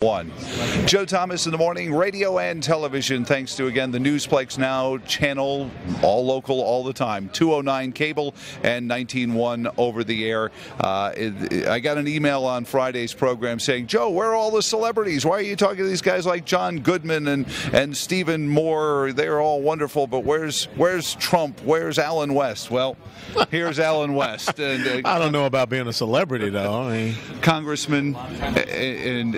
One. Joe Thomas in the morning, radio and television, thanks to, again, the Newsplex Now channel, all local, all the time, 209 cable and 19.1 over the air. I got an email on Friday's program saying, Joe, where are all the celebrities? Why are you talking to these guys like John Goodman and Stephen Moore? They're all wonderful, but where's Trump? Where's Alan West? Well, here's Alan West. And, I don't know about being a celebrity, though. I mean, Congressman, and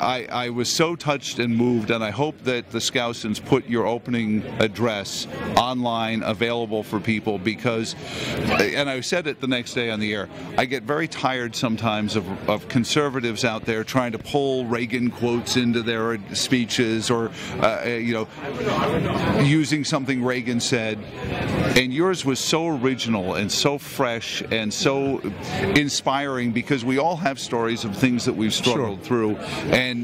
I was so touched and moved, and I hope that the Scousins put your opening address online, available for people, because, and I said it the next day on the air, I get very tired sometimes of conservatives out there trying to pull Reagan quotes into their speeches, or using something Reagan said. And yours was so original and so fresh and so inspiring, because we all have stories of things that we've struggled through, and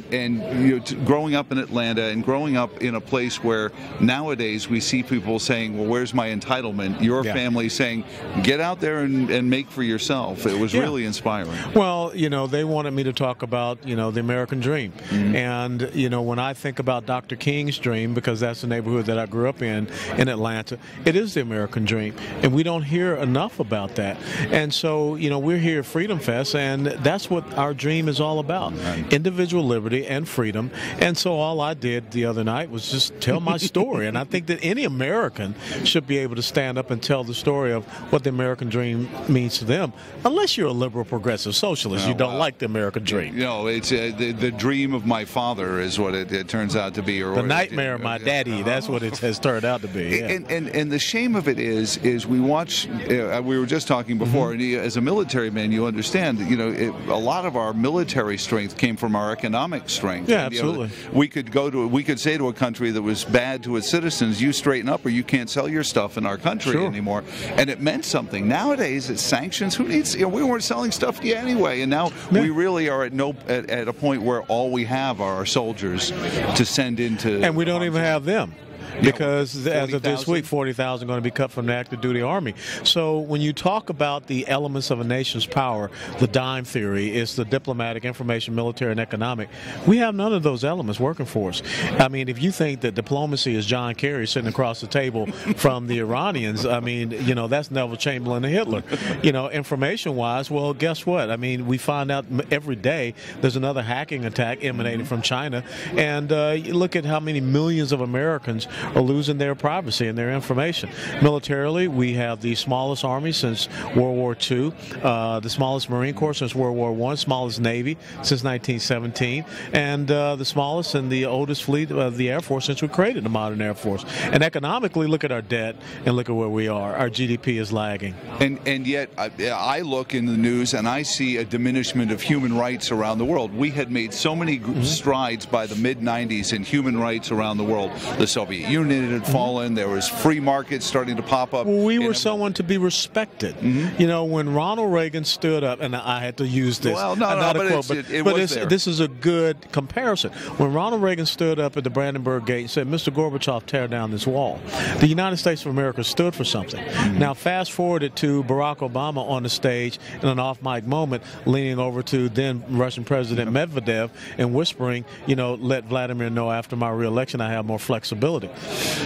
growing up in Atlanta and growing up in a place where nowadays we see people saying, well, where's my entitlement? Your family saying, get out there and make for yourself. It was really inspiring. Well, they wanted me to talk about, the American dream. Mm-hmm. And, when I think about Dr. King's dream, because that's the neighborhood that I grew up in Atlanta, it is the American dream. And we don't hear enough about that. And so, we're here at Freedomfest, and that's what our dream is all about. Right. Individual liberty and freedom. And so all I did the other night was just tell my story. And I think that any American should be able to stand up and tell the story of what the American dream means to them, unless you're a liberal progressive socialist. You don't like the American dream. It's the dream of my father is what it turns out to be. Or the nightmare of my daddy. That's what it has turned out to be. Yeah. And the shame of it is we watch, we were just talking before, and as a military man, you understand, a lot of our military strength came from our economic strength. Yeah, absolutely. We could say to a country that was bad to its citizens, you straighten up or you can't sell your stuff in our country anymore. And it meant something. Nowadays, it's sanctions. Who needs, we weren't selling stuff to you anyway. And now we really are at a point where all we have are our soldiers to send into. And we don't even have them. Because as of this week, 40,000 going to be cut from the active duty army. So when you talk about the elements of a nation's power, the dime theory is the diplomatic, information, military, and economic. We have none of those elements working for us. I mean, if you think that diplomacy is John Kerry sitting across the table from the Iranians, I mean, that's Neville Chamberlain and Hitler. Information-wise, well, guess what? I mean, we find out every day there's another hacking attack emanating from China. And you look at how many millions of Americans are losing their privacy and their information. Militarily, we have the smallest army since World War II, the smallest Marine Corps since World War I, smallest Navy since 1917, and the smallest and the oldest fleet of the Air Force since we created the modern Air Force. And economically, look at our debt and look at where we are. Our GDP is lagging. And yet, I look in the news and I see a diminishment of human rights around the world. We had made so many strides by the mid-'90s in human rights around the world. The Soviet Union had fallen. There was free markets starting to pop up. We were someone to be respected. When Ronald Reagan stood up, and I had to use this. Well, this is a good comparison. When Ronald Reagan stood up at the Brandenburg Gate and said, Mr. Gorbachev, tear down this wall, the United States of America stood for something. Now, fast forwarded to Barack Obama on the stage in an off-mic moment, leaning over to then Russian President Medvedev and whispering, let Vladimir know after my re-election I have more flexibility.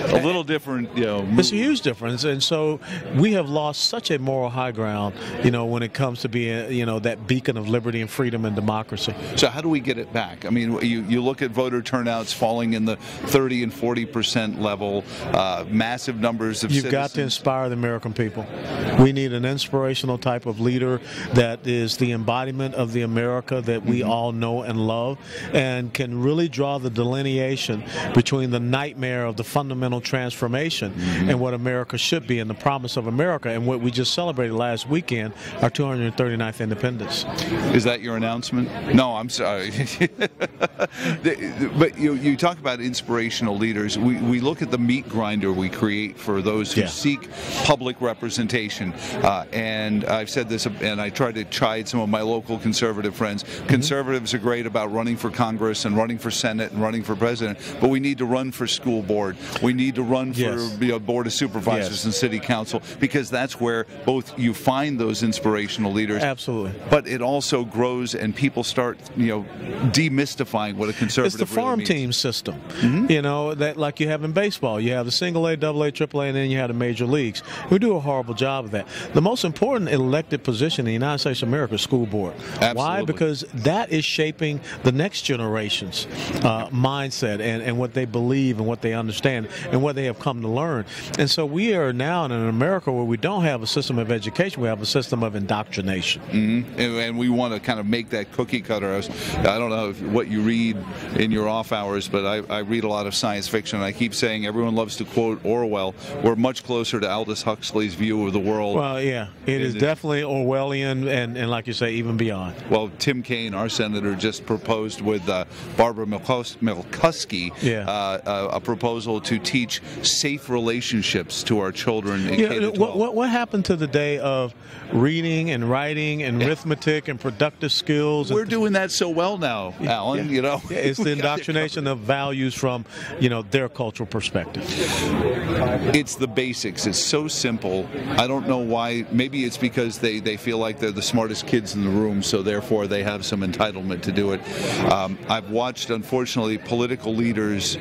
A little different, It's a huge difference, and so we have lost such a moral high ground, when it comes to being, that beacon of liberty and freedom and democracy. So how do we get it back? I mean, you look at voter turnouts falling in the 30 and 40% level, massive numbers of You've got to inspire the American people. We need an inspirational type of leader that is the embodiment of the America that we all know and love, and can really draw the delineation between the nightmare of the fundamental transformation and what America should be and the promise of America and what we just celebrated last weekend, our 239th independence. Is that your announcement? No, I'm sorry. But you talk about inspirational leaders. We look at the meat grinder we create for those who seek public representation. And I've said this, and I try to chide some of my local conservative friends. Conservatives are great about running for Congress and running for Senate and running for president, but we need to run for school board board. We need to run for board of supervisors and city council, because that's where both you find those inspirational leaders. Absolutely. But it also grows, and people start, demystifying what a conservative It's the farm really means. team system, that like you have in baseball. You have the single A, double A, triple A, and then you have the major leagues. We do a horrible job of that. The most important elected position in the United States of America is school board. Absolutely. Why? Because that is shaping the next generation's mindset and what they believe and what they understand and what they have come to learn. And so we are now in an America where we don't have a system of education, we have a system of indoctrination. And we want to kind of make that cookie cutter. I don't know what you read in your off hours, but I read a lot of science fiction. I keep saying everyone loves to quote Orwell. We're much closer to Aldous Huxley's view of the world. Well, yeah, it is definitely Orwellian, and like you say, even beyond. Well, Tim Kaine, our senator, just proposed with Barbara Milkowski a proposal to teach safe relationships to our children in K-12. What happened to the day of reading and writing and arithmetic and productive skills? We're doing that so well now, Alan. It's the indoctrination of values from their cultural perspective. It's the basics. It's so simple. I don't know why. Maybe it's because they feel like they're the smartest kids in the room, so therefore they have some entitlement to do it. I've watched, unfortunately, political leaders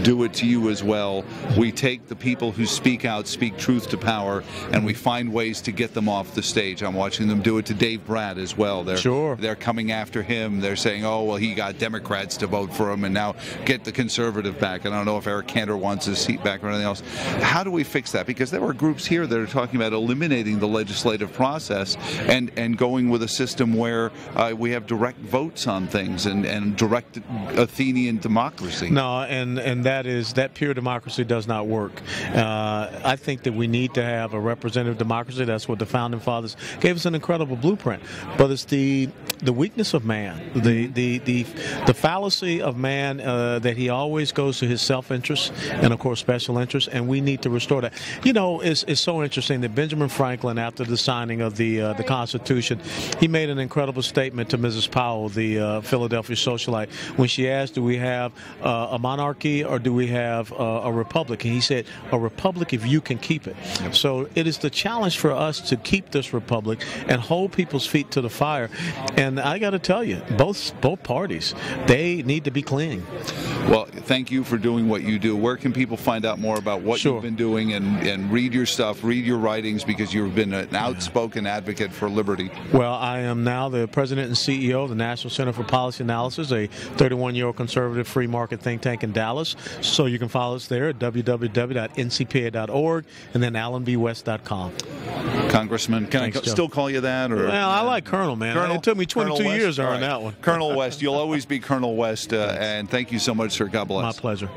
do it to you as well. We take the people who speak out, speak truth to power, and we find ways to get them off the stage. I'm watching them do it to Dave Bratt as well. They're coming after him. They're saying, oh, well, he got Democrats to vote for him, and now get the conservative back. And I don't know if Eric Cantor wants his seat back or anything else. How do we fix that? Because there were groups here that are talking about eliminating the legislative process and going with a system where we have direct votes on things and direct Athenian democracy. No, and that pure democracy does not work. I think that we need to have a representative democracy. That's what the founding fathers gave us, an incredible blueprint. But it's the weakness of man, the fallacy of man, that he always goes to his self-interest and, of course, special interest, and we need to restore that. It's so interesting that Benjamin Franklin, after the signing of the Constitution, he made an incredible statement to Mrs. Powell, the Philadelphia socialite, when she asked, do we have a monarchy or do we have a republic? And he said, a republic if you can keep it. Yep. So it is the challenge for us to keep this republic and hold people's feet to the fire. And I got to tell you, both parties, they need to be clean. Well, thank you for doing what you do. Where can people find out more about what you've been doing and read your stuff, read your writings, because you've been an outspoken advocate for liberty? Well, I am now the president and CEO of the National Center for Policy Analysis, a 31-year-old conservative free market think tank in Dallas. So you can follow us there at www.ncpa.org and then alanbwest.com. Congressman, can I still call you that? Or? Well, I like Colonel, man. It took me 22 years to earn that one. Colonel West, you'll always be Colonel West, and thank you so much, sir. God bless. My pleasure.